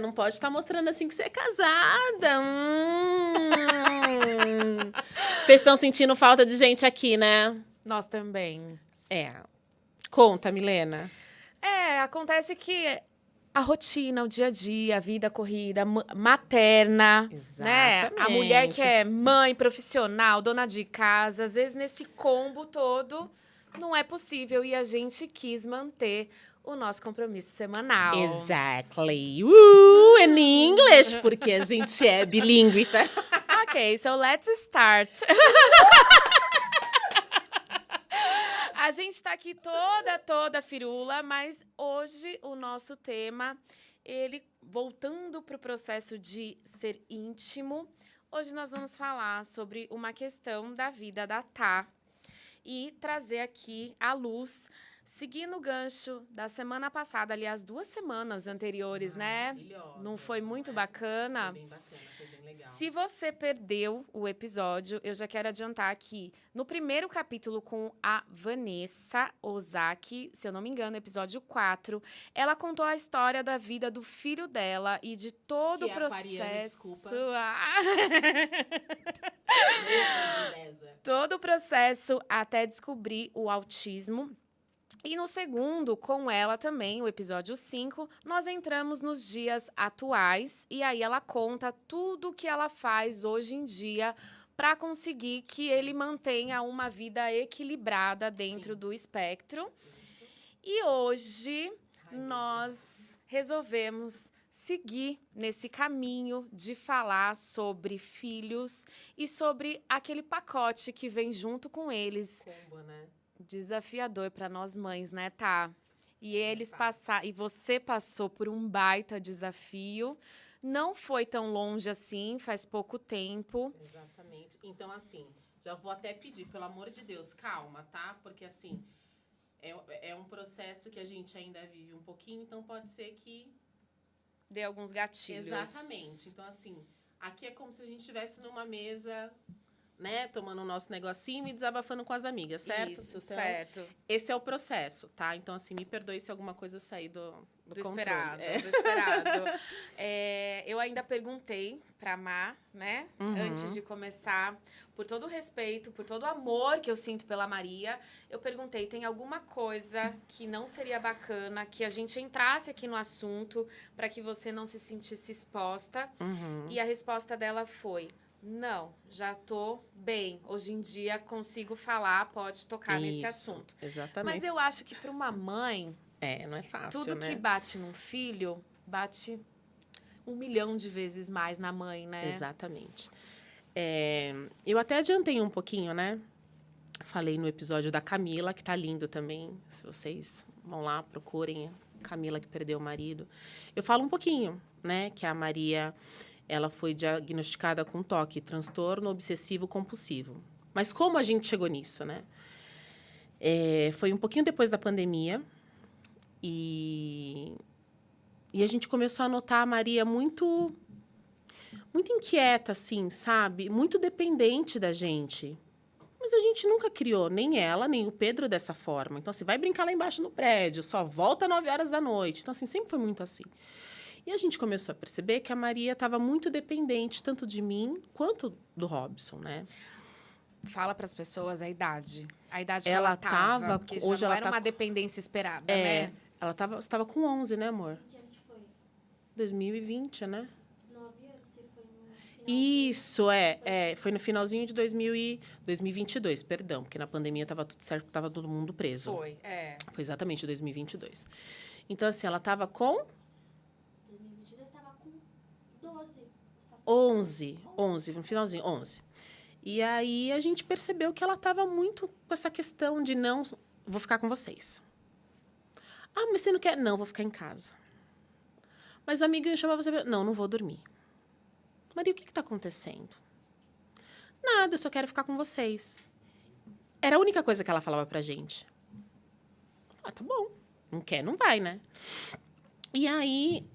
não pode estar mostrando assim que você é casada. Vocês estão sentindo falta de gente aqui, né? Nós também. Conta, Milena. Acontece que a rotina, o dia a dia, a vida corrida, materna, né? A mulher que é mãe, profissional, dona de casa, às vezes nesse combo todo não é possível e a gente quis manter o nosso compromisso semanal. Exactly. In English, porque a gente é bilíngue, tá? Ok, so let's start. A gente tá aqui toda firula, mas hoje o nosso tema, ele voltando pro processo de ser íntimo, hoje nós vamos falar sobre uma questão da vida da Tá e trazer aqui à luz, seguindo o gancho da semana passada, aliás, 2 semanas anteriores, né? Não foi muito bacana? Foi bem bacana, foi bem legal. Se você perdeu o episódio, eu já quero adiantar aqui. No primeiro capítulo com a Vanessa Ozaki, se eu não me engano, episódio 4, ela contou a história da vida do filho dela e de todo o processo. Pariana, desculpa. Todo o processo até descobrir o autismo. E no segundo, com ela também, o episódio 5, nós entramos nos dias atuais e aí ela conta tudo o que ela faz hoje em dia para conseguir que ele mantenha uma vida equilibrada dentro do espectro. Isso. E hoje nós resolvemos seguir nesse caminho de falar sobre filhos e sobre aquele pacote que vem junto com eles. Combo, né? Desafiador para nós mães, né, Tá? E e você passou por um baita desafio. Não foi tão longe assim, faz pouco tempo. Exatamente. Então, assim, já vou até pedir, pelo amor de Deus, calma, tá? Porque, assim, é um processo que a gente ainda vive um pouquinho, então pode ser que... Dê alguns gatilhos. Exatamente. Então, assim, aqui é como se a gente estivesse numa mesa... né, tomando o nosso negocinho e desabafando com as amigas, certo? Isso, então, certo. Esse é o processo, tá? Então, assim, me perdoe se alguma coisa sair do controle. Esperado, do esperado. Eu ainda perguntei pra Má, né, antes de começar, por todo o respeito, por todo o amor que eu sinto pela Maria, eu perguntei, tem alguma coisa que não seria bacana que a gente entrasse aqui no assunto para que você não se sentisse exposta? E a resposta dela foi... Não, já tô bem. Hoje em dia consigo falar, pode tocar nesse assunto. Exatamente. Mas eu acho que para uma mãe... não é fácil, tudo né? que bate num filho, bate 1 milhão de vezes mais na mãe, né? Exatamente. Eu até adiantei um pouquinho, né? Falei no episódio da Camila, que tá lindo também. Se vocês vão lá, procurem. Camila que perdeu o marido. Eu falo um pouquinho, né? Que a Maria... ela foi diagnosticada com TOC, transtorno obsessivo compulsivo. Mas como a gente chegou nisso, né? Foi um pouquinho depois da pandemia e a gente começou a notar a Maria muito inquieta, assim, sabe? Muito dependente da gente. Mas a gente nunca criou, nem ela, nem o Pedro dessa forma. Então, assim, vai brincar lá embaixo no prédio, só volta às 9 horas da noite. Então, assim, sempre foi muito assim. E a gente começou a perceber que a Maria estava muito dependente, tanto de mim quanto do Robson, né? Fala para as pessoas a idade. A idade que ela estava, porque hoje já não ela era uma dependência esperada, né? Ela estava com 11, né, amor? Que ano que foi? 2020, né? 9 anos, você foi no final. Isso, foi no finalzinho de 2022, perdão, porque na pandemia estava tudo certo, estava todo mundo preso. Foi exatamente 2022. Então, assim, ela estava com... 2022 estava com 12. 11, no finalzinho, 11. E aí a gente percebeu que ela estava muito com essa questão de não, vou ficar com vocês. Ah, mas você não quer? Não, vou ficar em casa. Mas o amiguinho chamava você, não vou dormir. Maria, o que está acontecendo? Nada, eu só quero ficar com vocês. Era a única coisa que ela falava pra gente. Ah, tá bom. Não quer, não vai, né? E aí,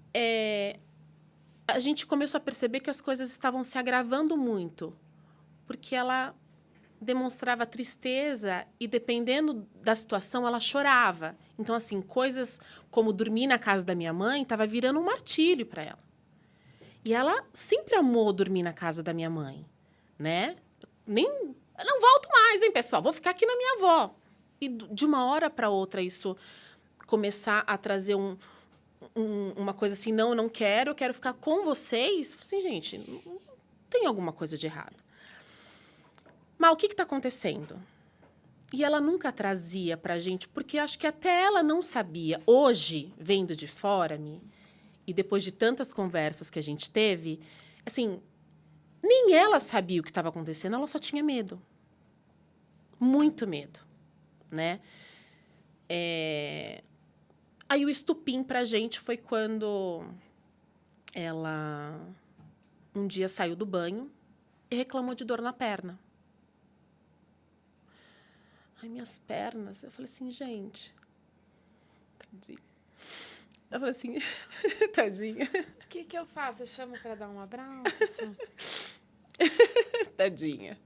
a gente começou a perceber que as coisas estavam se agravando muito. Porque ela demonstrava tristeza e, dependendo da situação, ela chorava. Então, assim, coisas como dormir na casa da minha mãe estava virando um martírio para ela. E ela sempre amou dormir na casa da minha mãe, né? Não volto mais, hein, pessoal? Vou ficar aqui na minha avó. E de uma hora para outra isso começar a trazer uma coisa assim, não, eu não quero, eu quero ficar com vocês. Assim, gente, tem alguma coisa de errado. Mas o que está acontecendo? E ela nunca trazia pra gente, porque acho que até ela não sabia. Hoje, vendo de fora, e depois de tantas conversas que a gente teve, assim, nem ela sabia o que estava acontecendo, ela só tinha medo. Muito medo, né? Aí o estupim pra gente foi quando ela um dia saiu do banho e reclamou de dor na perna. Ai, minhas pernas. Eu falei assim, gente. Tadinha. Eu falei assim, tadinha. O que eu faço? Eu chamo pra dar um abraço? Tadinha.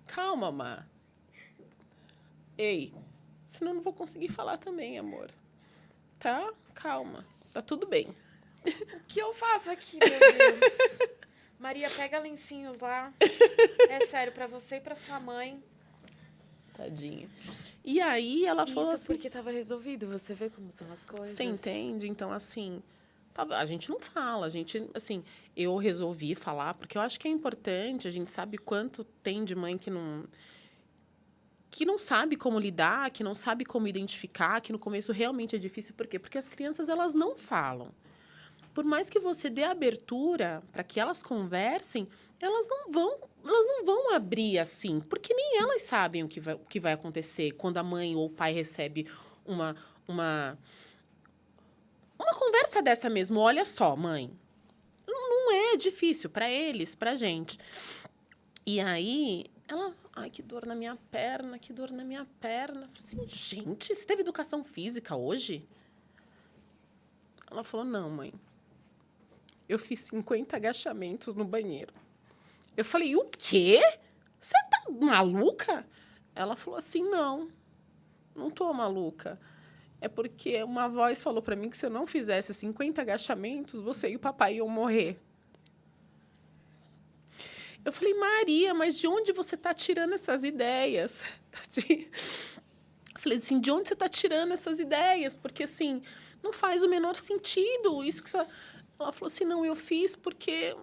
Calma, Má. Ei, senão eu não vou conseguir falar também, amor. Tá? Calma. Tá tudo bem. O que eu faço aqui, meu Deus? Maria, pega lencinhos lá. É sério, pra você e pra sua mãe. Tadinha. E aí ela falou Isso assim... porque tava resolvido, você vê como são as coisas. Você entende? Então, assim... A gente não fala, a gente, assim... Eu resolvi falar, porque eu acho que é importante, a gente sabe quanto tem de mãe que não sabe como lidar, que não sabe como identificar, que no começo realmente é difícil. Por quê? Porque as crianças, elas não falam. Por mais que você dê abertura para que elas conversem, elas não vão abrir assim, porque nem elas sabem o que vai acontecer quando a mãe ou o pai recebe uma conversa dessa mesmo. Olha só, mãe, não é difícil para eles, para gente. E aí, ela... Ai, que dor na minha perna, que dor na minha perna. Eu falei assim, gente, você teve educação física hoje? Ela falou, não, mãe. Eu fiz 50 agachamentos no banheiro. Eu falei, o quê? Você tá maluca? Ela falou assim, não tô maluca. É porque uma voz falou pra mim que se eu não fizesse 50 agachamentos, você e o papai iam morrer. Eu falei, Maria, mas de onde você tá tirando essas ideias? Eu falei assim, de onde você tá tirando essas ideias? Porque, assim, não faz o menor sentido isso que você... Ela falou assim, não, eu fiz porque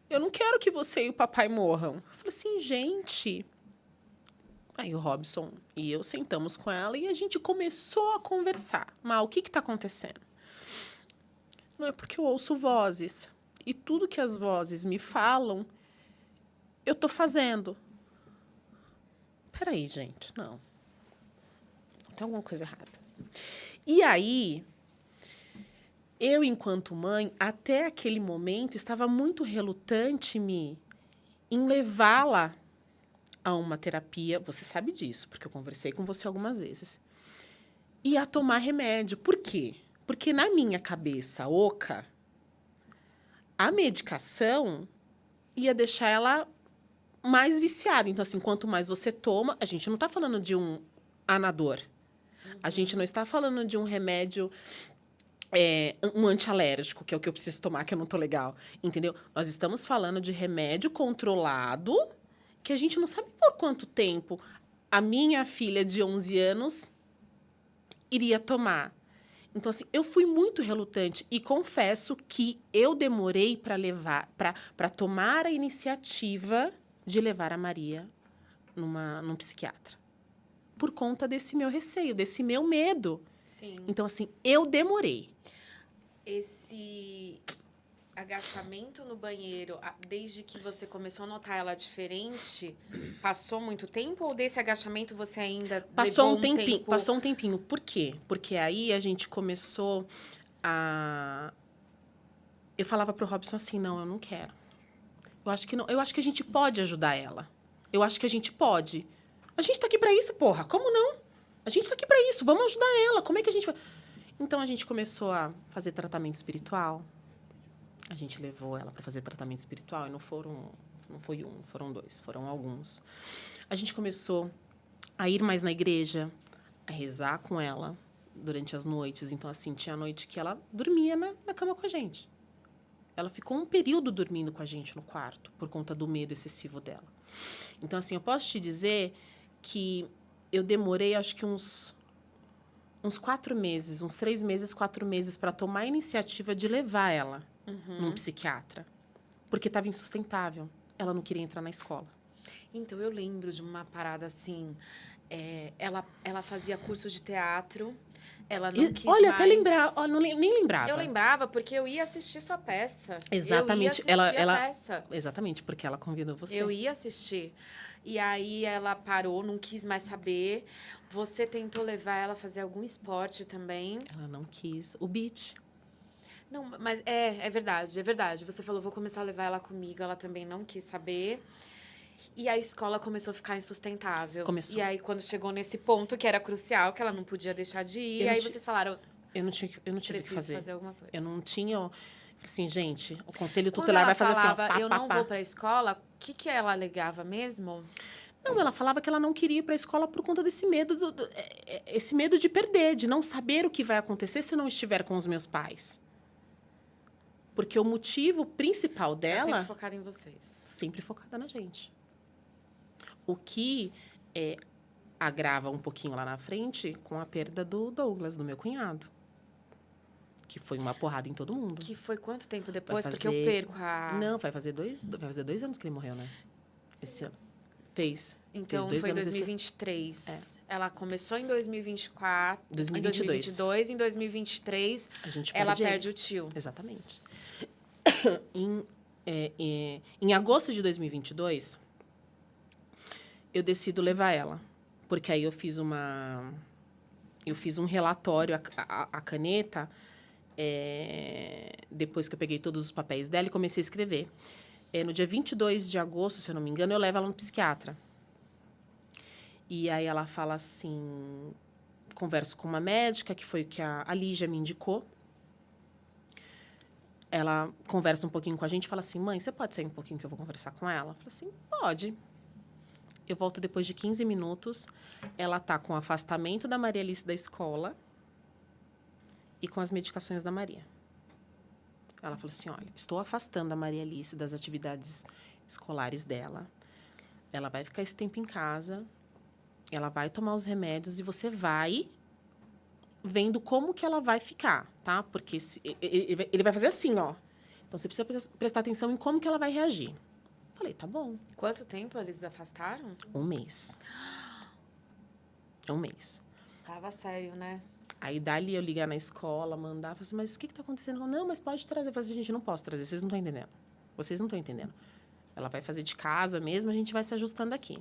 eu não quero que você e o papai morram. Eu falei assim, gente... Aí o Robson e eu sentamos com ela e a gente começou a conversar. Mas o que está acontecendo? Não é porque eu ouço vozes. E tudo que as vozes me falam, eu estou fazendo. Peraí, gente, não. Tem alguma coisa errada. E aí... Eu, enquanto mãe, até aquele momento, estava muito relutante em levá-la a uma terapia. Você sabe disso, porque eu conversei com você algumas vezes. E a tomar remédio. Por quê? Porque na minha cabeça oca, a medicação ia deixar ela mais viciada. Então, assim, quanto mais você toma... A gente não está falando de um anador. A gente não está falando de um remédio... um antialérgico, que é o que eu preciso tomar, que eu não tô legal, entendeu? Nós estamos falando de remédio controlado, que a gente não sabe por quanto tempo a minha filha de 11 anos iria tomar. Então, assim, eu fui muito relutante e confesso que eu demorei para tomar a iniciativa de levar a Maria num psiquiatra. Por conta desse meu receio, desse meu medo. Sim. Então, assim, eu demorei. Esse agachamento no banheiro, desde que você começou a notar ela diferente, passou muito tempo? Ou desse agachamento você ainda Passou levou um tempinho, tempo? passou um tempinho. Por quê? Porque aí a gente começou a... Eu falava pro Robson assim, não, eu não quero. Eu acho que não, eu acho que a gente pode ajudar ela. Eu acho que a gente pode. A gente tá aqui pra isso, porra. Como não? A gente tá aqui pra isso. Vamos ajudar ela. Como é que a gente vai... Então, a gente começou a fazer tratamento espiritual. A gente levou ela para fazer tratamento espiritual e não foi um, foram 2, foram alguns. A gente começou a ir mais na igreja, a rezar com ela durante as noites. Então, assim, tinha noite que ela dormia na cama com a gente. Ela ficou um período dormindo com a gente no quarto, por conta do medo excessivo dela. Então, assim, eu posso te dizer que eu demorei, acho que uns 4 meses, uns 3 meses, 4 meses, para tomar a iniciativa de levar ela num psiquiatra. Porque estava insustentável. Ela não queria entrar na escola. Então, eu lembro de uma parada assim. Ela fazia curso de teatro. Ela não quis Olha, mais... até lembrar, ó, nem lembrava. Eu lembrava porque eu ia assistir sua peça. Exatamente. Eu ia assistir a peça. Exatamente, porque ela convidou você. Eu ia assistir. E aí ela parou, não quis mais saber. Você tentou levar ela a fazer algum esporte também. Ela não quis. O beach. Não, mas é verdade, é verdade. Você falou, vou começar a levar ela comigo. Ela também não quis saber. E a escola começou a ficar insustentável. Começou. E aí, quando chegou nesse ponto, que era crucial, que ela não podia deixar de ir, aí vocês falaram... Eu não tive o que fazer. Alguma coisa. Eu não tinha... Assim, gente, o conselho tutelar vai fazer falava, assim, ó, eu não vou pra escola, o que ela alegava mesmo? Não, ela falava que ela não queria ir para a escola por conta desse medo, esse medo de perder, de não saber o que vai acontecer se eu não estiver com os meus pais. Porque o motivo principal dela... Sempre focada em vocês. Sempre focada na gente. O que agrava um pouquinho lá na frente com a perda do Douglas, do meu cunhado. Que foi uma porrada em todo mundo. Que foi quanto tempo depois? Vai Porque fazer- eu perco a... Não, vai fazer 2 anos que ele morreu, né? Esse ano. Fez. Então, Fez 2 foi em anos esse- 2023. Ela começou em 2024. 2022. Em 2022. Em 2023, A gente ela perde ele. perde o tio. Exatamente. Em agosto de 2022, eu decido levar ela. Porque aí eu fiz um relatório, a caneta, depois que eu peguei todos os papéis dela e comecei a escrever. No dia 22 de agosto, se eu não me engano, eu levo ela no psiquiatra. E aí ela fala assim... Converso com uma médica, que foi o que a Lígia me indicou. Ela conversa um pouquinho com a gente e fala assim, mãe, você pode sair um pouquinho que eu vou conversar com ela? Eu falo assim, pode. Eu volto depois de 15 minutos. Ela tá com o afastamento da Maria Alice da escola e com as medicações da Maria. Ela falou assim, olha, estou afastando a Maria Alice das atividades escolares dela. Ela vai ficar esse tempo em casa, ela vai tomar os remédios e você vai vendo como que ela vai ficar, tá? Porque ele vai fazer assim, ó. Então, você precisa prestar atenção em como que ela vai reagir. Falei, tá bom. Quanto tempo eles afastaram? 1 mês. 1 mês. Tava sério, né? Aí, dali, eu ligar na escola, mandar, falar assim, mas o que tá acontecendo? Não, mas pode trazer. Eu falei assim, gente, não posso trazer, vocês não estão entendendo. Vocês não estão entendendo. Ela vai fazer de casa mesmo, a gente vai se ajustando aqui.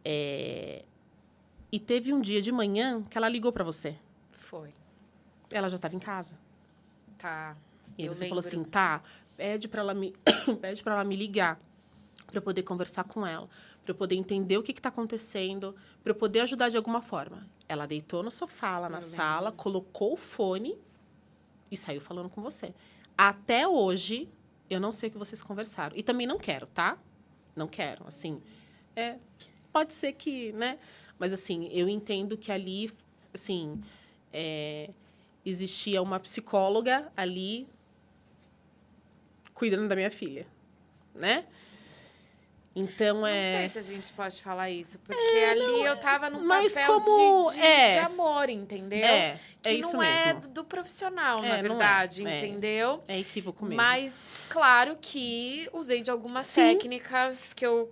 E teve um dia de manhã que ela ligou pra você. Foi. Ela já estava em casa. Tá. E aí Eu você falou lembro. assim, tá, pede pra ela me ligar, pra eu poder conversar com ela, pra eu poder entender o que tá acontecendo, pra eu poder ajudar de alguma forma. Ela deitou no sofá lá na sala, colocou o fone e saiu falando com você. Até hoje, eu não sei o que vocês conversaram. E também não quero, tá? Não quero, assim. Pode ser que, né? Mas, assim, eu entendo que ali, assim, existia uma psicóloga ali cuidando da minha filha, né? Então, Não sei se a gente pode falar isso, porque ali eu tava num mas papel como- de amor, entendeu? É Que isso não é mesmo. do profissional, na Não é. verdade, entendeu? É equívoco mesmo. Mas, claro que usei de algumas Sim. técnicas que eu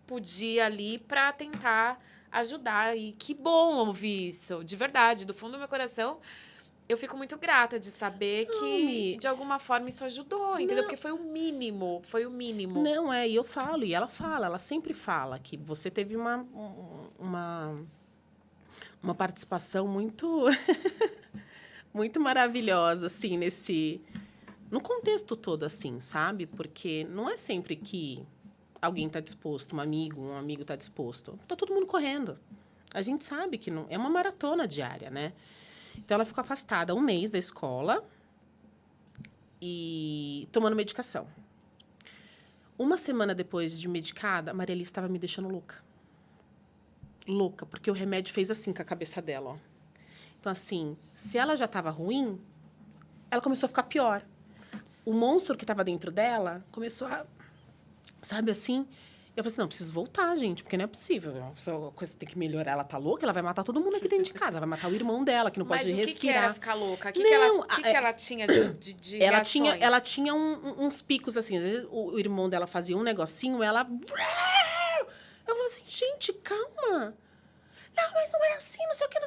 podia ali pra tentar ajudar. E que bom ouvir isso, de verdade, do fundo do meu coração. Eu fico muito grata de saber que, de alguma forma, isso ajudou, entendeu? Porque foi o mínimo, Não, e eu falo, e ela sempre fala que você teve uma participação muito muito maravilhosa, assim, no contexto todo, assim, sabe? Porque não é sempre que alguém está disposto, um amigo está disposto. Tá todo mundo correndo. A gente sabe que não é uma maratona diária, né? Então, ela ficou afastada 1 mês da escola e tomando medicação. 1 semana depois de medicada, a Maria Alice estava me deixando louca. Louca, porque o remédio fez assim com a cabeça dela, ó. Então, assim, se ela já estava ruim, ela começou a ficar pior. O monstro que tava dentro dela começou a... Sabe assim? Eu falei assim, não, preciso voltar, gente, porque não é possível. A coisa tem que melhorar. Ela tá louca, ela vai matar todo mundo aqui dentro de casa. Vai matar o irmão dela, que não pode respirar. Mas o que era ficar louca? O que, Não, que ela tinha de ela reações? tinha uns picos, assim. Às vezes o irmão dela fazia um negocinho, ela... Eu falei assim, gente, calma. Não, mas não é assim, não sei o que.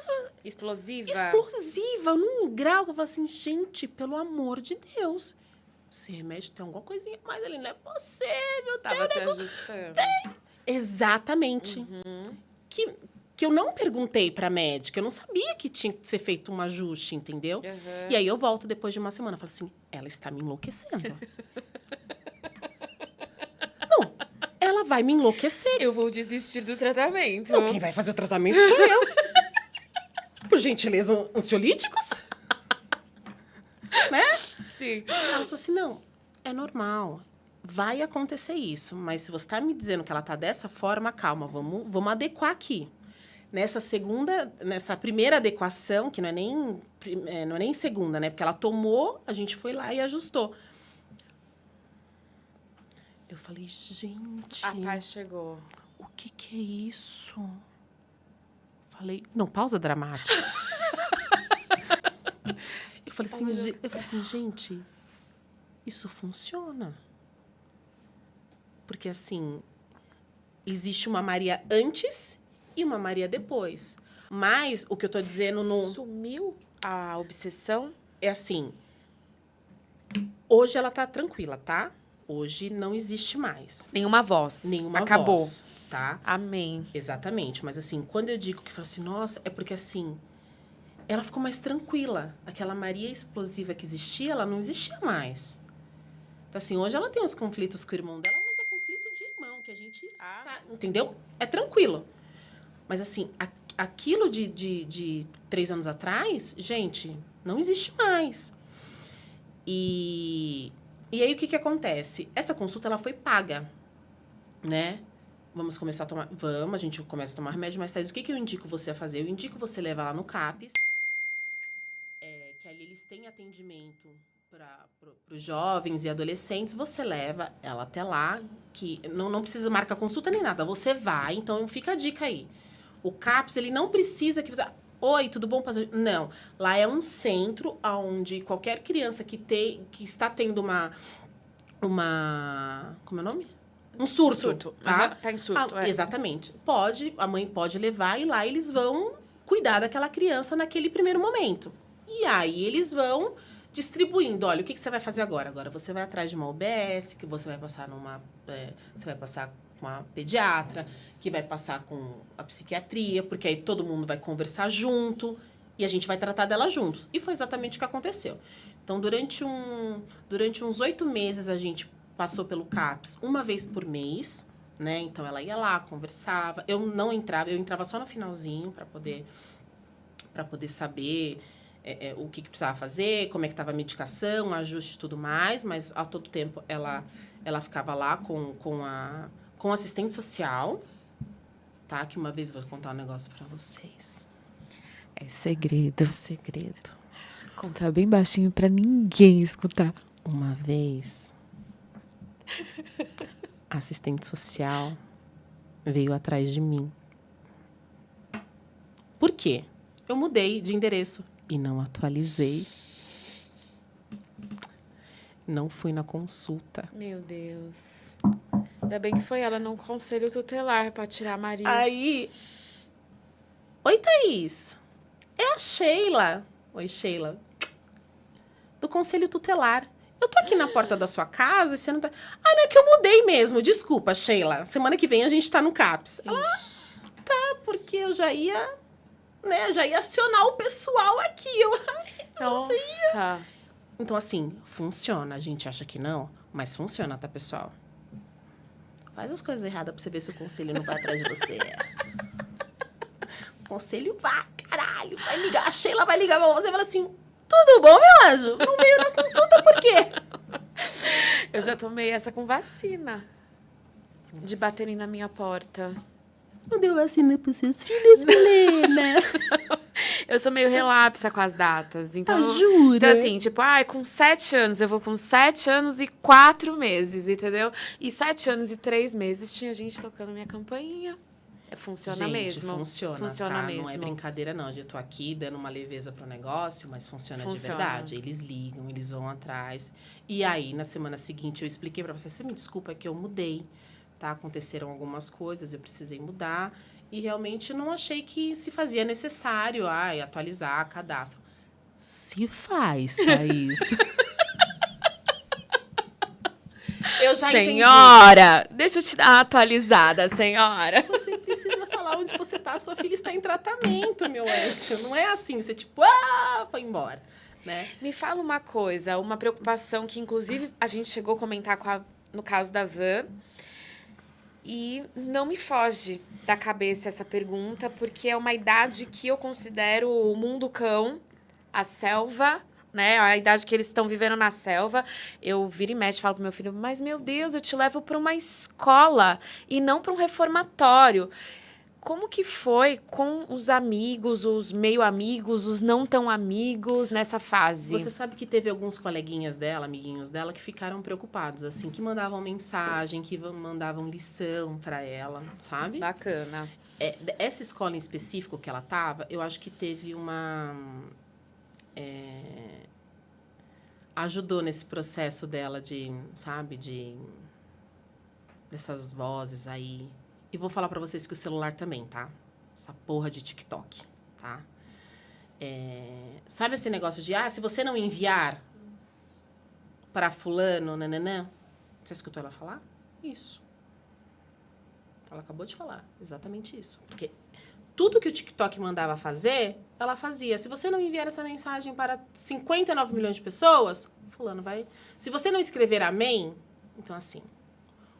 Explosiva? Explosiva, num grau que eu falei assim, gente, pelo amor de Deus. Esse remédio tem alguma coisinha, mas ele não é possível. Tava se ajustando. Exatamente. Que eu não perguntei pra médica, eu não sabia que tinha que ser feito um ajuste, entendeu? E aí eu volto depois de uma semana, falo assim, ela está me enlouquecendo. Não, ela vai me enlouquecer. Eu vou desistir do tratamento. Não, quem vai fazer o tratamento sou eu. Por gentileza, ansiolíticos? Né? Sim. Ela falou assim, não, é normal. Vai acontecer isso, mas se você tá me dizendo que ela tá dessa forma, calma, vamos adequar aqui. Nessa primeira adequação, que não é nem segunda, né? Porque ela tomou, a gente foi lá e ajustou. Eu falei, gente... A paz chegou. O que é isso? Falei, não, pausa dramática. Eu falei assim, gente, isso funciona. Porque, assim, existe uma Maria antes e uma Maria depois. Mas o que eu tô dizendo no... Sumiu a obsessão? É assim, hoje ela tá tranquila, tá? Hoje não existe mais. Nenhuma voz. Nenhuma Acabou. voz, tá? Amém. Exatamente. Mas, assim, quando eu digo que falo assim, nossa, é porque, assim, ela ficou mais tranquila. Aquela Maria explosiva que existia, ela não existia mais. Então, assim, hoje ela tem uns conflitos com o irmão dela, mas é conflito de irmão, que a gente sabe, entendeu? É tranquilo. Mas, assim, aquilo de 3 anos atrás, gente, não existe mais. E aí, o que acontece? Essa consulta, ela foi paga, né? Vamos começar a tomar... a gente começa a tomar remédio, mas, Thaís, o que eu indico você a fazer? Eu indico você levar lá no CAPS, que ali eles têm atendimento para os jovens e adolescentes. Você leva ela até lá, que não precisa marcar consulta nem nada. Você vai, então fica a dica aí. O CAPS, ele não precisa que você... Oi, tudo bom? Não. Lá é um centro onde qualquer criança que está tendo uma... Como é o nome? Um surto. Tá? Uhum, tá em surto, Exatamente. A mãe pode levar e lá eles vão cuidar daquela criança naquele primeiro momento. E aí eles vão distribuindo. Olha, o que você vai fazer agora? Agora você vai atrás de uma UBS, que você vai passar você vai passar com a pediatra, que vai passar com a psiquiatria, porque aí todo mundo vai conversar junto e a gente vai tratar dela juntos. E foi exatamente o que aconteceu. Então, durante uns 8 meses, a gente passou pelo CAPS uma vez por mês, né? Então, ela ia lá, conversava. Eu não entrava, eu entrava só no finalzinho para poder saber o que precisava fazer, como é que estava a medicação, ajuste e tudo mais, mas a todo tempo ela ficava lá com a assistente social, tá? Que uma vez eu vou contar um negócio para vocês. É segredo. É segredo. Contar bem baixinho para ninguém escutar. Uma vez, a assistente social veio atrás de mim. Por quê? Eu mudei de endereço e não atualizei. Não fui na consulta. Meu Deus. Ainda bem que foi ela no conselho tutelar para tirar a Maria. Aí... Oi, Thaís. É a Sheila. Oi, Sheila. Do conselho tutelar. Eu tô aqui na porta da sua casa e você não tá... Ah, não, é que eu mudei mesmo. Desculpa, Sheila. Semana que vem a gente tá no CAPS. Ela, tá, porque eu já ia... né, já ia acionar o pessoal aqui. Nossa. Então, assim, funciona. A gente acha que não, mas funciona, tá, pessoal? Faz as coisas erradas pra você ver se o conselho não vai atrás de você. O conselho vai, caralho. Vai ligar. A Sheila vai ligar pra você e fala assim, tudo bom, meu anjo? Não veio na consulta por quê? Eu já tomei essa com vacina. Nossa. De baterem na minha porta. Não deu vacina pros seus filhos, Milena? Eu sou meio relapsa com as datas. Então, jura? então assim, tipo, com 7 anos, eu vou com 7 anos e 4 meses, entendeu? E 7 anos e 3 meses tinha gente tocando minha campainha. Funciona Gente, mesmo. funciona, tá? mesmo. Não é brincadeira, não. Eu tô aqui dando uma leveza pro negócio, mas funciona de Funciona. verdade. Eles ligam, eles vão atrás. E aí, na semana seguinte, eu expliquei pra você me desculpa, é que eu mudei, tá? Aconteceram algumas coisas, eu precisei mudar. E realmente não achei que se fazia necessário, atualizar cadastro. Se faz, Thaís. Eu já entendi. Senhora, deixa eu te dar uma atualizada, senhora. Você precisa falar onde você tá. Sua filha está em tratamento, meu anjo. Não é assim, você tipo, foi embora, né? Me fala uma coisa, uma preocupação que, inclusive, a gente chegou a comentar no caso da Van. E não me foge da cabeça essa pergunta, porque é uma idade que eu considero o mundo cão, a selva, né? A idade que eles estão vivendo na selva. Eu viro e mexe e falo pro meu filho, mas, meu Deus, eu te levo para uma escola e não para um reformatório. Como que foi com os amigos, os meio amigos, os não tão amigos nessa fase? Você sabe que teve alguns coleguinhas dela, amiguinhos dela, que ficaram preocupados, assim, que mandavam mensagem, que mandavam lição para ela, sabe? Bacana. Essa escola em específico que ela tava, eu acho que teve uma... ajudou nesse processo dela de, sabe, dessas vozes aí. E vou falar pra vocês que o celular também, tá? Essa porra de TikTok, tá? Sabe esse negócio de, se você não enviar para fulano, nananã? Você escutou ela falar? Isso. Ela acabou de falar exatamente isso. Porque tudo que o TikTok mandava fazer, ela fazia. Se você não enviar essa mensagem para 59 milhões de pessoas, fulano vai... Se você não escrever amém, então assim...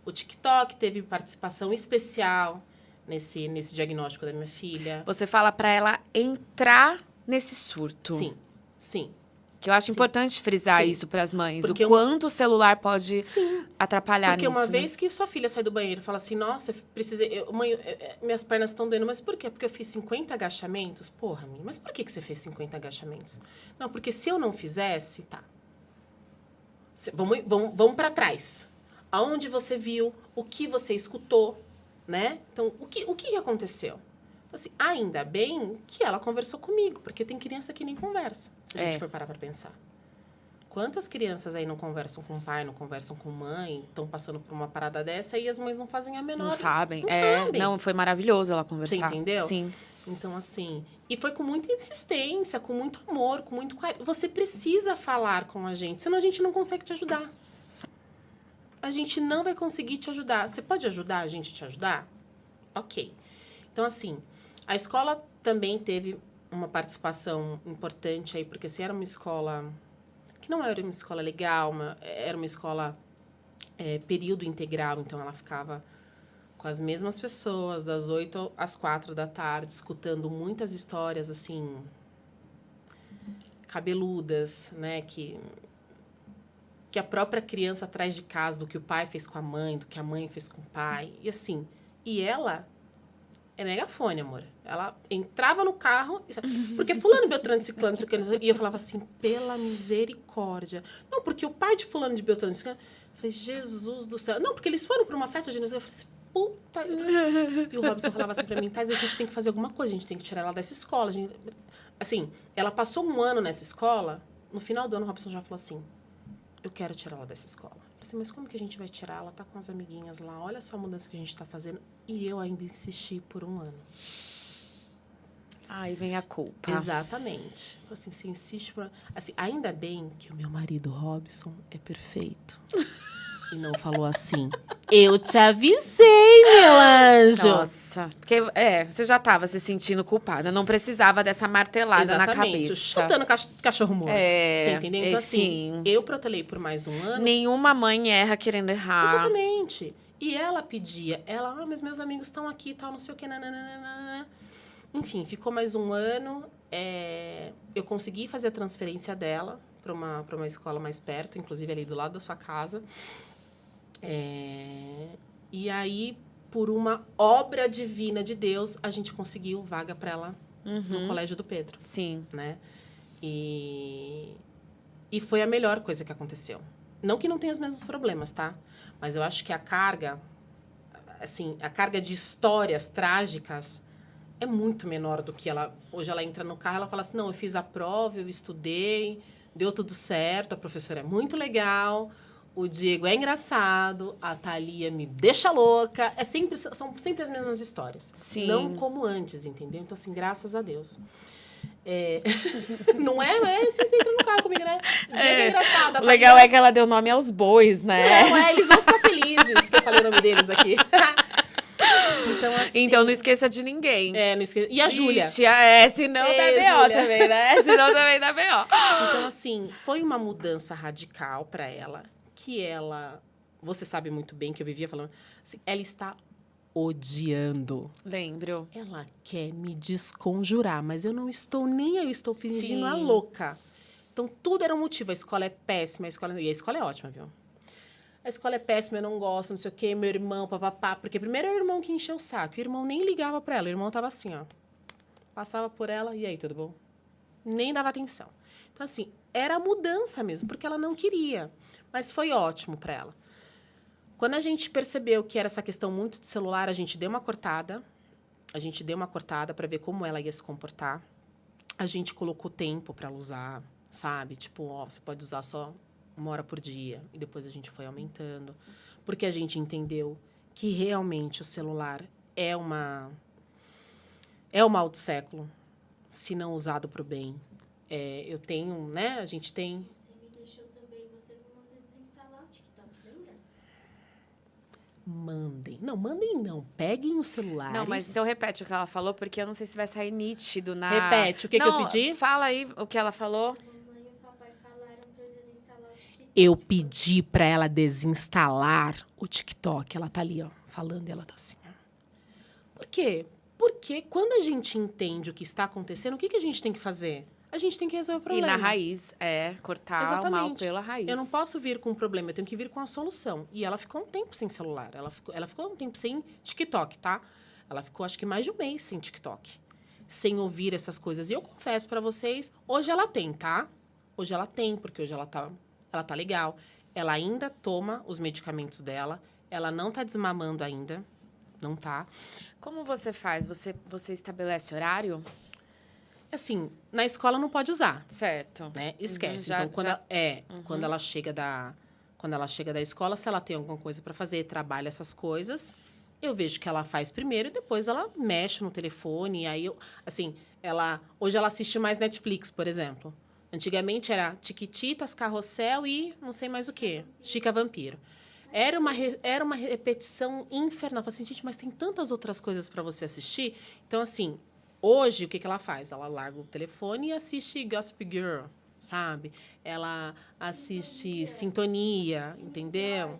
O TikTok teve participação especial nesse diagnóstico da minha filha. Você fala pra ela entrar nesse surto. Sim, sim. Que eu acho Sim. importante frisar Sim. isso pras mães. Porque o quanto o celular pode Sim. atrapalhar Porque nisso. uma né? vez que sua filha sai do banheiro e fala assim, nossa, eu precisei... mãe, minhas pernas estão doendo. Mas por quê? Porque eu fiz 50 agachamentos? Porra, mãe, mas por que você fez 50 agachamentos? Não, porque se eu não fizesse, tá. Vamos para trás. Aonde você viu, o que você escutou, né? Então, o que aconteceu? Assim, ainda bem que ela conversou comigo, porque tem criança que nem conversa, se a gente for parar para pensar. Quantas crianças aí não conversam com o pai, não conversam com mãe, estão passando por uma parada dessa e as mães não fazem a menor... Não sabem. Não sabem. Não, foi maravilhoso ela conversar. Você entendeu? Sim. Então, assim... E foi com muita insistência, com muito amor, com muito carinho. Você precisa falar com a gente, senão a gente não consegue te ajudar. A gente não vai conseguir te ajudar. Você pode ajudar a gente a te ajudar? Ok. Então, assim, a escola também teve uma participação importante aí, porque assim, era uma escola que não era uma escola legal, era uma escola período integral, então ela ficava com as mesmas pessoas, das 8 às 4 da tarde, escutando muitas histórias, assim, cabeludas, né, que a própria criança traz de casa, do que o pai fez com a mãe, do que a mãe fez com o pai. E assim, e ela é megafone, amor. Ela entrava no carro, porque fulano, beltrano, ciclano, e eu falava assim, pela misericórdia. Não, porque o pai de fulano, de beltrano, ciclano... Eu falei, Jesus do céu. Não, porque eles foram para uma festa de... Eu falei assim, puta... E o Robson falava assim pra mim, Thais, a gente tem que fazer alguma coisa, a gente tem que tirar ela dessa escola. Assim, ela passou um ano nessa escola, no final do ano o Robson já falou assim, eu quero tirar ela dessa escola. Eu falei assim, mas como que a gente vai tirar? Ela tá com as amiguinhas lá, olha só a mudança que a gente tá fazendo. E eu ainda insisti por um ano. Aí vem a culpa. Exatamente. Eu falei assim, você insiste por... Assim, ainda bem que o meu marido, Robson, é perfeito. E não falou assim, eu te avisei, meu anjo. Nossa. Porque, você já estava se sentindo culpada. Não precisava dessa martelada na cabeça. Chutando cachorro morto. Você entendeu? Então, assim, sim. eu protelei por mais um ano. Nenhuma mãe erra querendo errar. Exatamente. E ela pedia, mas meus amigos estão aqui e tal, não sei o que, nananana. Enfim, ficou mais um ano. Eu consegui fazer a transferência dela para uma escola mais perto, inclusive ali do lado da sua casa. E aí, por uma obra divina de Deus, a gente conseguiu vaga para ela no colégio do Pedro, Sim. né? E foi a melhor coisa que aconteceu. Não que não tenha os mesmos problemas, tá? Mas eu acho que a carga, assim, a carga de histórias trágicas é muito menor do que ela... Hoje ela entra no carro, ela fala assim, não, eu fiz a prova, eu estudei, deu tudo certo, a professora é muito legal, o Diego é engraçado, a Thalia me deixa louca. São sempre as mesmas histórias. Sim. Não como antes, entendeu? Então, assim, graças a Deus. Não é? Você entra no carro comigo, né? O Diego é engraçado. O legal é que ela deu nome aos bois, né? Não, eles vão ficar felizes que eu falei o nome deles aqui. Então, assim... Então, não esqueça de ninguém. não esqueça. E a Júlia. Ixi, senão dá BO Júlia. também, né? Senão também dá BO. Então, assim, foi uma mudança radical para ela, que ela... Você sabe muito bem que eu vivia falando... Assim, ela está odiando. Lembro. Ela quer me desconjurar, mas eu não estou nem eu estou fingindo a Sim. louca. Então, tudo era um motivo. A escola é péssima, e a escola é ótima, viu? A escola é péssima, eu não gosto, não sei o quê, meu irmão, papapá. Porque primeiro era o irmão que encheu o saco. O irmão nem ligava para ela, o irmão tava assim, ó. Passava por ela, e aí, tudo bom? Nem dava atenção. Então, assim, era a mudança mesmo, porque ela não queria. Mas foi ótimo para ela. Quando a gente percebeu que era essa questão muito de celular, a gente deu uma cortada. A gente deu uma cortada para ver como ela ia se comportar. A gente colocou tempo para ela usar, sabe? Tipo, ó, você pode usar só 1 hora por dia. E depois a gente foi aumentando. Porque a gente entendeu que realmente o celular é o mal do século, se não usado para o bem. Eu tenho, né? A gente tem... Você me deixou também, você me mandou desinstalar o TikTok, lembra? Mandem não. Peguem os celulares. Não, mas então repete o que ela falou, porque eu não sei se vai sair nítido na... Repete, o que eu pedi? Fala aí o que ela falou. A mamãe e o papai falaram pra eu desinstalar o TikTok. Eu pedi para ela desinstalar o TikTok. Ela tá ali, ó, falando, e ela tá assim. Ó. Por quê? Porque quando a gente entende o que está acontecendo, o que a gente tem que fazer? A gente tem que resolver o problema. E na raiz, cortar o mal Exatamente. pela raiz. Eu não posso vir com um problema, eu tenho que vir com a solução. E ela ficou um tempo sem celular. Ela ficou um tempo sem TikTok, tá? Ela ficou, acho que mais de 1 mês sem TikTok. Sem ouvir essas coisas. E eu confesso para vocês, hoje ela tem, tá? Hoje ela tem, porque hoje ela tá legal. Ela ainda toma os medicamentos dela. Ela não tá desmamando ainda. Não tá. Como você faz? Você estabelece horário? Assim, na escola não pode usar. Certo. Né? Esquece. Já- Então, já- quando ela chega da escola, se ela tem alguma coisa para fazer, trabalha essas coisas, eu vejo que ela faz primeiro e depois ela mexe no telefone. E aí, hoje ela assiste mais Netflix, por exemplo. Antigamente era Tiquititas, Carrossel e não sei mais o quê. Chica Vampiro. Era uma repetição infernal. Eu falei assim, gente, mas tem tantas outras coisas para você assistir. Então, assim, hoje, o que ela faz? Ela larga o telefone e assiste Gossip Girl, sabe? Ela assiste Sintonia, entendeu?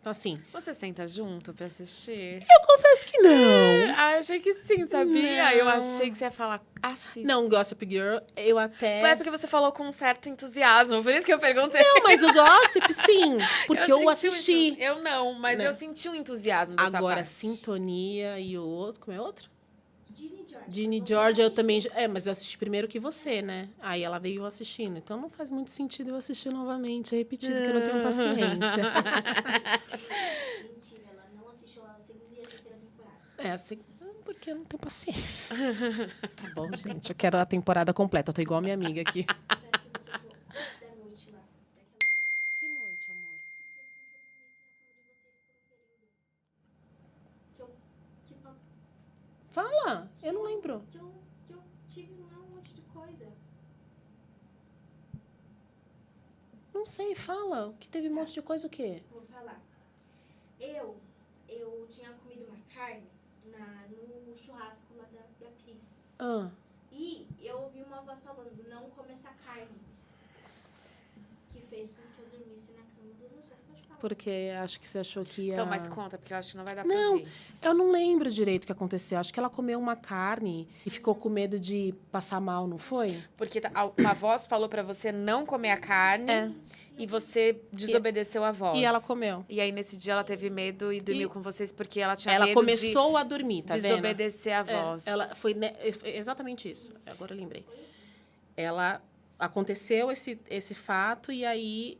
Então, assim... Você senta junto pra assistir? Eu confesso que não. Achei que sim, sabia? Não. Eu achei que você ia falar, assiste. Não, Gossip Girl, eu até... É porque você falou com um certo entusiasmo, por isso que eu perguntei. Não, mas o Gossip, sim. Porque eu senti assisti. Eu não, mas Né? eu senti um entusiasmo dessa Agora, parte. Sintonia e o outro... Como é outro? Ginny George. Ginny George, eu também... mas eu assisti primeiro que você, né? Aí ela veio assistindo. Então, não faz muito sentido eu assistir novamente, repetido, que eu não tenho paciência. Mentira, ela não assistiu a 2ª e a 3ª temporada. Porque eu não tenho paciência. Tá bom, gente. Eu quero a temporada completa. Eu tô igual a minha amiga aqui. Espero que você for antes da noite lá. Que noite, amor? Que fez com que eu dormisse na cama de vocês por um período. Que eu, Fala! Eu não lembro. que eu tive lá um monte de coisa. Não sei, fala. O que teve um monte de coisa, o quê? Vou falar. Eu tinha comido uma carne no churrasco lá da Cris. E eu ouvi uma voz falando, não come essa carne. Que fez com que eu dormisse na cama dos meus pais, pode falar. Porque acho que você achou que ia... Então, mas conta, porque eu acho que não vai dar pra Não, ouvir. eu não lembro direito o que aconteceu. Acho que ela comeu uma carne e ficou com medo de passar mal, não foi? Porque a voz falou pra você não comer a carne É. e você desobedeceu a voz. E ela comeu. E aí, nesse dia, ela teve medo e dormiu com vocês porque ela tinha Ela medo começou a dormir, tá de vendo? desobedecer a voz. Ela foi exatamente isso. Agora eu lembrei. Ela aconteceu esse fato e aí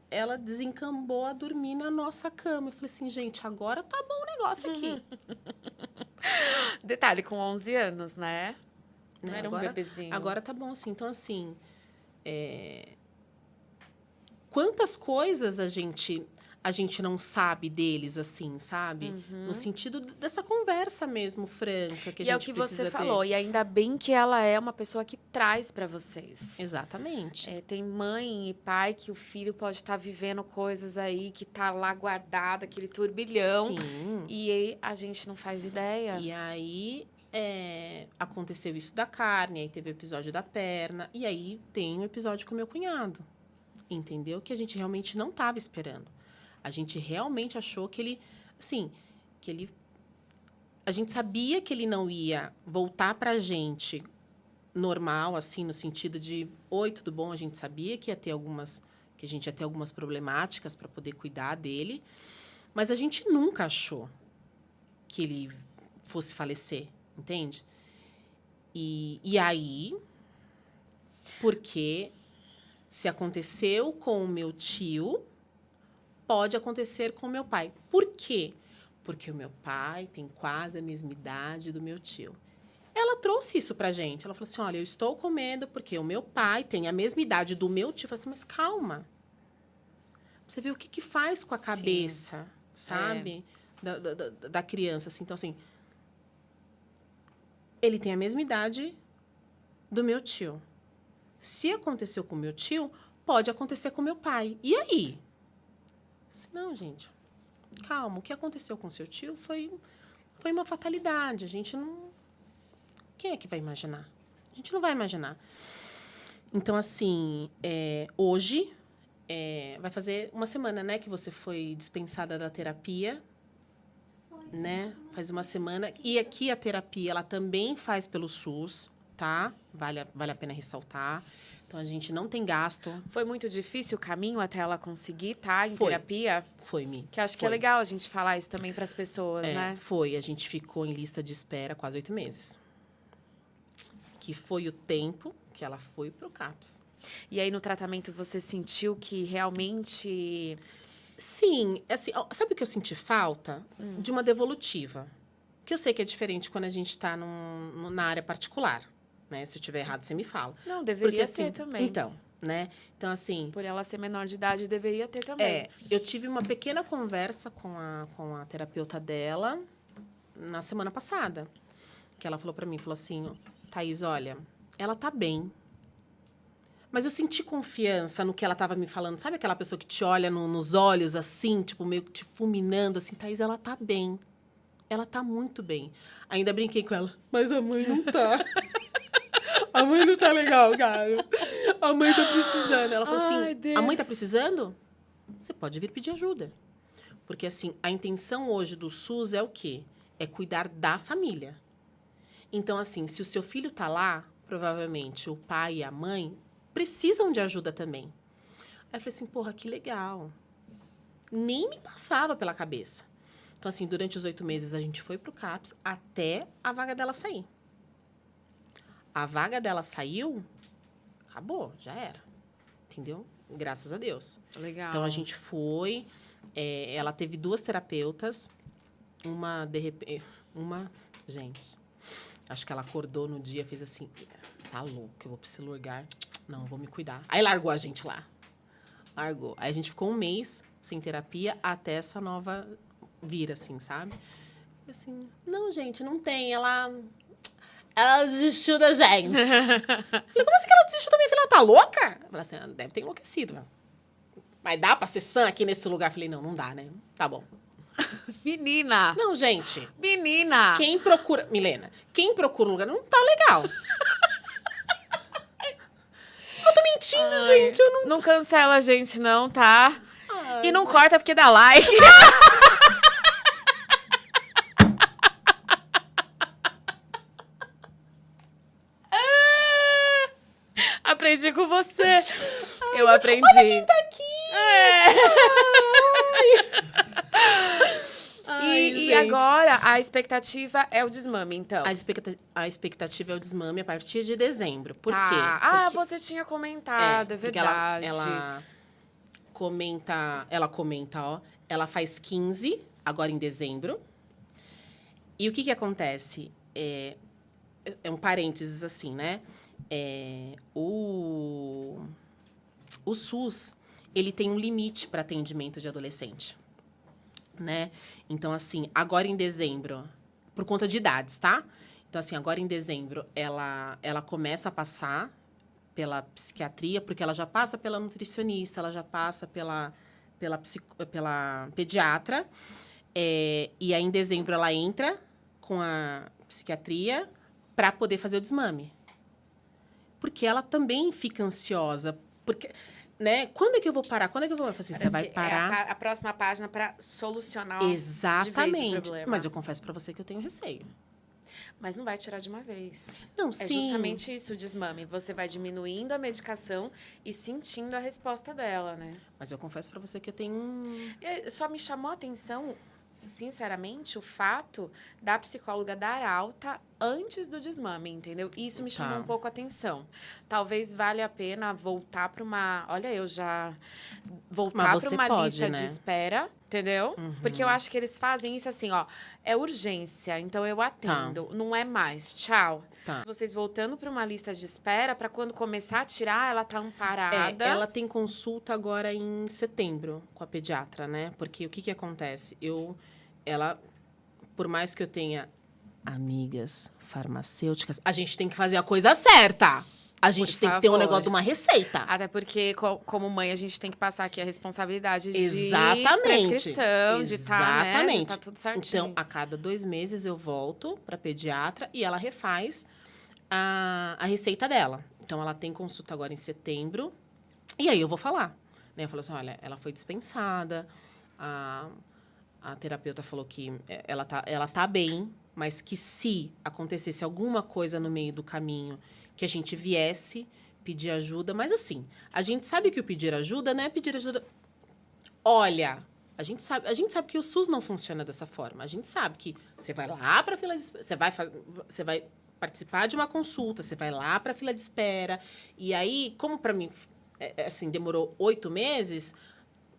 ela desencambou a dormir na nossa cama. Eu falei assim, gente, agora tá bom o negócio aqui. Detalhe, com 11 anos, né? Não Né, era um bebezinho. Agora tá bom assim. Então, assim, quantas coisas a gente não sabe deles, assim, sabe? No sentido dessa conversa mesmo, franca, que a E é o gente que precisa você ter. falou. E ainda bem que ela é uma pessoa que traz pra vocês. Exatamente. Tem mãe e pai que o filho pode estar vivendo coisas aí que tá lá guardada, aquele turbilhão. Sim. E aí a gente não faz ideia. E aí aconteceu isso da carne, aí teve o episódio da perna, e aí tem o episódio com o meu cunhado. Entendeu? Que a gente realmente não estava esperando. A gente realmente achou que ele, assim, a gente sabia que ele não ia voltar pra gente normal, assim, no sentido de, oi, tudo bom? A gente sabia que a gente ia ter algumas problemáticas para poder cuidar dele, mas a gente nunca achou que ele fosse falecer, entende? E aí, porque se aconteceu com o meu tio, pode acontecer com o meu pai. Por quê? Porque o meu pai tem quase a mesma idade do meu tio. Ela trouxe isso pra gente. Ela falou assim, olha, eu estou com medo porque o meu pai tem a mesma idade do meu tio. Eu falei assim, mas calma. Você vê o que faz com a cabeça, sabe? Da criança, assim. Então, assim, ele tem a mesma idade do meu tio. Se aconteceu com o meu tio, pode acontecer com o meu pai. E aí? Não, gente, calma. O que aconteceu com seu tio foi uma fatalidade. A gente não... Quem é que vai imaginar? A gente não vai imaginar. Então, assim, hoje vai fazer uma semana, né? Que você foi dispensada da terapia. Né? Faz uma semana. E aqui a terapia, ela também faz pelo SUS, tá? Vale a pena ressaltar. Então, a gente não tem gasto. Foi muito difícil o caminho até ela conseguir estar em Foi. terapia? Foi-me. Que acho que é legal a gente falar isso também para as pessoas, né? Foi. A gente ficou em lista de espera quase 8 meses. Que foi o tempo que ela foi pro CAPS. E aí, no tratamento, você sentiu que realmente... Sim. Assim, sabe o que eu senti falta? De uma devolutiva. Que eu sei que é diferente quando a gente está na área particular. Né? Se eu estiver errado, você me fala. Não, deveria Porque, ter assim, também. Então, né? Então, assim... Por ela ser menor de idade, deveria ter também. Eu tive uma pequena conversa com a terapeuta dela na semana passada. Que ela falou pra mim, falou assim, Thaís, olha, ela tá bem. Mas eu senti confiança no que ela tava me falando. Sabe aquela pessoa que te olha nos olhos, assim, tipo, meio que te fulminando, assim, Thaís, ela tá bem. Ela tá muito bem. Ainda brinquei com ela, mas a mãe não tá. A mãe não tá legal, cara. A mãe tá precisando. Ela falou assim, Deus. a mãe tá precisando? Você pode vir pedir ajuda. Porque, assim, a intenção hoje do SUS é o quê? É cuidar da família. Então, assim, se o seu filho tá lá, provavelmente o pai e a mãe precisam de ajuda também. Aí eu falei assim, porra, que legal. Nem me passava pela cabeça. Então, assim, durante os 8 meses, a gente foi pro CAPS até a vaga dela sair. A vaga dela saiu, acabou, já era. Entendeu? Graças a Deus. Legal. Então, a gente foi... ela teve 2 terapeutas. Uma, de repente... Gente, acho que ela acordou no dia, fez assim... Tá louco, eu vou pra esse lugar. Não, vou me cuidar. Aí largou a gente lá. Largou. Aí a gente ficou 1 mês sem terapia até essa nova vir, assim, sabe? Assim, não, gente, não tem. Ela desistiu da gente. Falei, como assim que ela desistiu da minha filha? Ela tá louca? Eu falei assim, deve ter enlouquecido. Né? Mas dá pra ser sã aqui nesse lugar? Eu falei, não dá, né? Tá bom. Menina! Não, gente. Menina! Quem procura... Milena, quem procura um lugar não tá legal. Eu tô mentindo, gente. Eu não... Não cancela a gente, não, tá? Ah, E não corta porque dá like. Aprendi com você. Eu aprendi. Olha quem tá aqui. E agora, a expectativa é o desmame, então. A expectativa é o desmame a partir de dezembro. Por quê? Ah, Porque, você tinha comentado, é porque verdade. ela comenta, ó, ela faz 15 agora em dezembro. E o que que acontece? É um parênteses assim, né? O SUS, ele tem um limite para atendimento de adolescente, né? Então, assim, agora em dezembro, por conta de idades, tá? Então, assim, agora em dezembro, ela começa a passar pela psiquiatria, porque ela já passa pela nutricionista, ela já passa pela pediatra. E aí, em dezembro, ela entra com a psiquiatria para poder fazer o desmame. Porque ela também fica ansiosa. Porque, né? Quando é que eu vou parar? Quando é que eu vou fazer? Você vai parar... É a próxima página para solucionar Exatamente. de vez o problema. Mas eu confesso para você que eu tenho receio. Mas não vai tirar de uma vez. Não, É sim. justamente isso o desmame. Você vai diminuindo a medicação e sentindo a resposta dela, né? Mas eu confesso para você que eu tenho... Só me chamou a atenção, sinceramente, o fato da psicóloga dar alta antes do desmame, entendeu? Isso me chamou um pouco a atenção. Talvez valha a pena voltar para uma... Olha, eu já... Voltar para uma lista de espera, entendeu? Porque eu acho que eles fazem isso assim, ó. É urgência, então eu atendo. Não é mais. Tchau. Vocês voltando para uma lista de espera, para quando começar a tirar, ela tá amparada. Ela tem consulta agora em setembro com a pediatra, né? Porque o que acontece? Ela, por mais que eu tenha amigas farmacêuticas, a gente tem que fazer a coisa certa. A gente tem que ter um negócio de uma receita. Até porque, como mãe, a gente tem que passar aqui a responsabilidade de prescrição, de estar, né? De tá tudo certinho. Então, a cada 2 meses eu volto para pediatra e ela refaz a receita dela. Então, ela tem consulta agora em setembro. E aí eu vou falar. Né? Eu falo assim, olha, ela foi dispensada, a terapeuta falou que ela tá bem, mas que se acontecesse alguma coisa no meio do caminho, que a gente viesse pedir ajuda. Mas assim, a gente sabe que o pedir ajuda não é pedir ajuda... Olha, a gente sabe que o SUS não funciona dessa forma. A gente sabe que você vai lá para fila de espera, você vai participar de uma consulta, você vai lá para fila de espera. E aí, como para mim, assim, demorou 8 meses...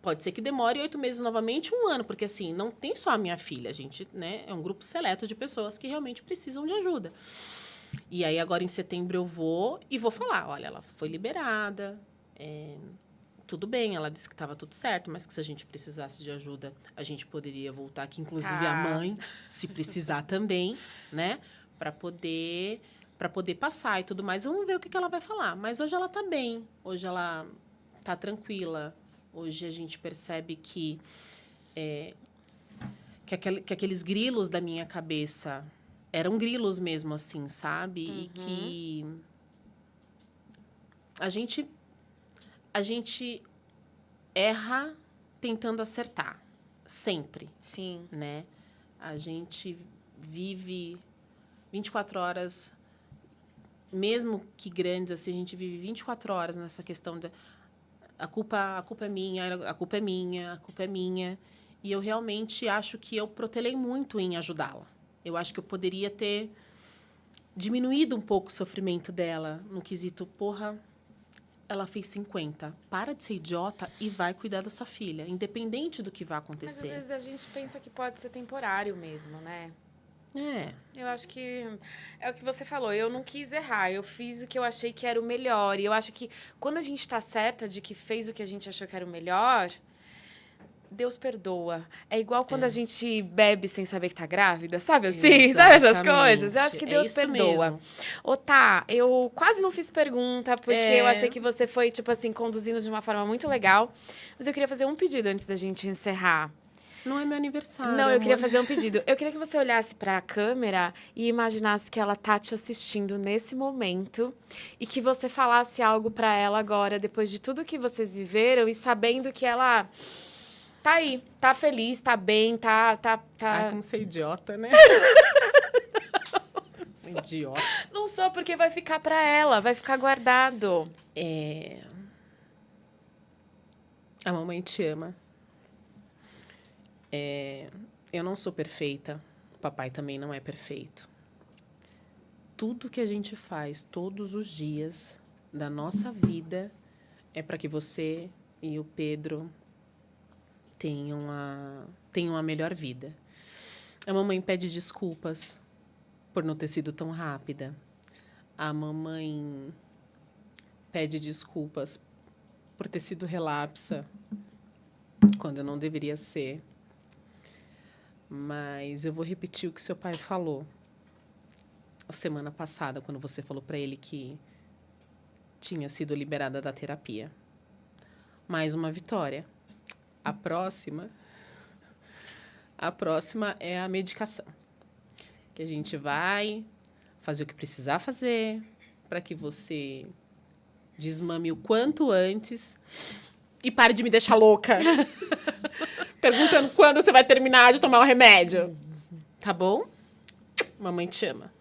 Pode ser que demore 8 meses novamente, 1 ano, porque assim, não tem só a minha filha, a gente, né, é um grupo seleto de pessoas que realmente precisam de ajuda. E aí, agora em setembro, eu vou falar, olha, ela foi liberada, tudo bem, ela disse que estava tudo certo, mas que se a gente precisasse de ajuda, a gente poderia voltar, que inclusive a mãe, se precisar também, né, para poder passar e tudo mais. Vamos ver o que ela vai falar. Mas hoje ela tá bem, hoje ela tá tranquila. Hoje a gente percebe que aqueles grilos da minha cabeça eram grilos mesmo, assim, sabe? E que a gente erra tentando acertar. Sempre. Sim. Né? A gente vive 24 horas, mesmo que grandes, assim, a gente vive 24 horas nessa questão da... A culpa é minha, a culpa é minha, a culpa é minha. E eu realmente acho que eu protelei muito em ajudá-la. Eu acho que eu poderia ter diminuído um pouco o sofrimento dela no quesito, porra, ela fez 50. Para de ser idiota e vai cuidar da sua filha, independente do que vai acontecer. Mas às vezes a gente pensa que pode ser temporário mesmo, né? Eu acho que é o que você falou. Eu não quis errar. Eu fiz o que eu achei que era o melhor. E eu acho que quando a gente está certa de que fez o que a gente achou que era o melhor, Deus perdoa. É igual quando a gente bebe sem saber que tá grávida, sabe assim? Exatamente. Sabe essas coisas? Eu acho que Deus perdoa. Mesmo. Ô, tá, eu quase não fiz pergunta, porque eu achei que você foi, tipo assim, conduzindo de uma forma muito legal. Mas eu queria fazer um pedido antes da gente encerrar. Não é meu aniversário. Não, eu queria amor. fazer um pedido. Eu queria que você olhasse pra câmera e imaginasse que ela tá te assistindo nesse momento e que você falasse algo pra ela agora, depois de tudo que vocês viveram e sabendo que ela tá aí, tá feliz, tá bem, tá. Ai, como ser idiota, né? Idiota. Não só porque vai ficar pra ela, vai ficar guardado. A mamãe te ama. Eu não sou perfeita. O papai também não é perfeito. Tudo que a gente faz todos os dias da nossa vida é para que você e o Pedro tenham a melhor vida. A mamãe pede desculpas por não ter sido tão rápida. A mamãe pede desculpas por ter sido relapsa quando eu não deveria ser. Mas eu vou repetir o que seu pai falou a semana passada, quando você falou para ele que tinha sido liberada da terapia. Mais uma vitória. A próxima é a medicação. Que a gente vai fazer o que precisar fazer para que você desmame o quanto antes e pare de me deixar louca. Perguntando quando você vai terminar de tomar o remédio. Tá bom? Mamãe te ama.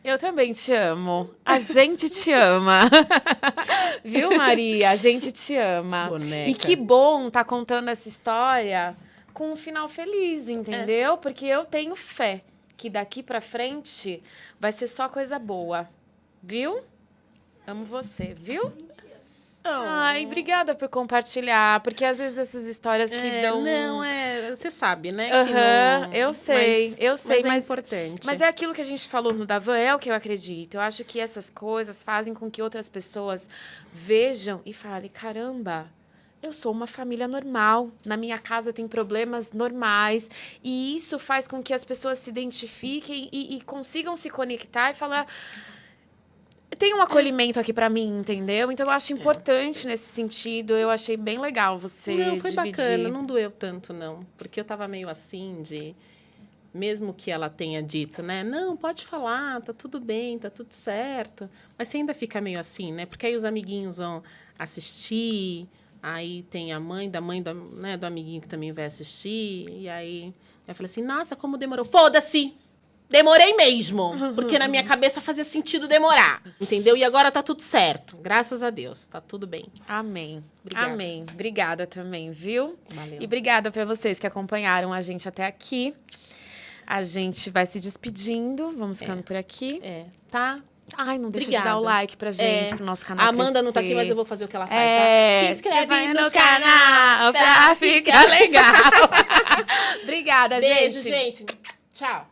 Eu também te amo. A gente te ama. Viu, Maria? A gente te ama. Boneca. E que bom tá contando essa história com um final feliz, entendeu? Porque eu tenho fé que daqui pra frente vai ser só coisa boa. Viu? Amo você, viu? Ai, obrigada por compartilhar. Porque às vezes essas histórias que dão... Não, você sabe, né? que Aham, não- eu sei, mas é mas importante. Mas é aquilo que a gente falou no Davan, é o que eu acredito. Eu acho que essas coisas fazem com que outras pessoas vejam e falem, caramba, eu sou uma família normal, na minha casa tem problemas normais, e isso faz com que as pessoas se identifiquem e consigam se conectar e falar, tem um acolhimento aqui pra mim, entendeu? Então eu acho importante nesse sentido, eu achei bem legal você Não, foi dividir. bacana, não doeu tanto, não. Porque eu tava meio assim de... Mesmo que ela tenha dito, né? Não, pode falar, tá tudo bem, tá tudo certo. Mas você ainda fica meio assim, né? Porque aí os amiguinhos vão assistir, aí tem a mãe do amiguinho que também vai assistir. E aí eu falei assim, nossa, como demorou. Foda-se! Demorei mesmo, porque na minha cabeça fazia sentido demorar, entendeu? E agora tá tudo certo, graças a Deus, tá tudo bem. Amém. Obrigada. Amém. Obrigada também, viu? Valeu. E obrigada para vocês que acompanharam a gente até aqui. A gente vai se despedindo, vamos ficando por aqui. Tá? Ai, não deixa de Obrigada. dar o like pra gente, pro nosso canal A Amanda não tá aqui, crescer. mas eu vou fazer o que ela faz, É, tá? Se inscreve vai no canal pra ficar legal. Obrigada, Beijo, gente. gente. Tchau.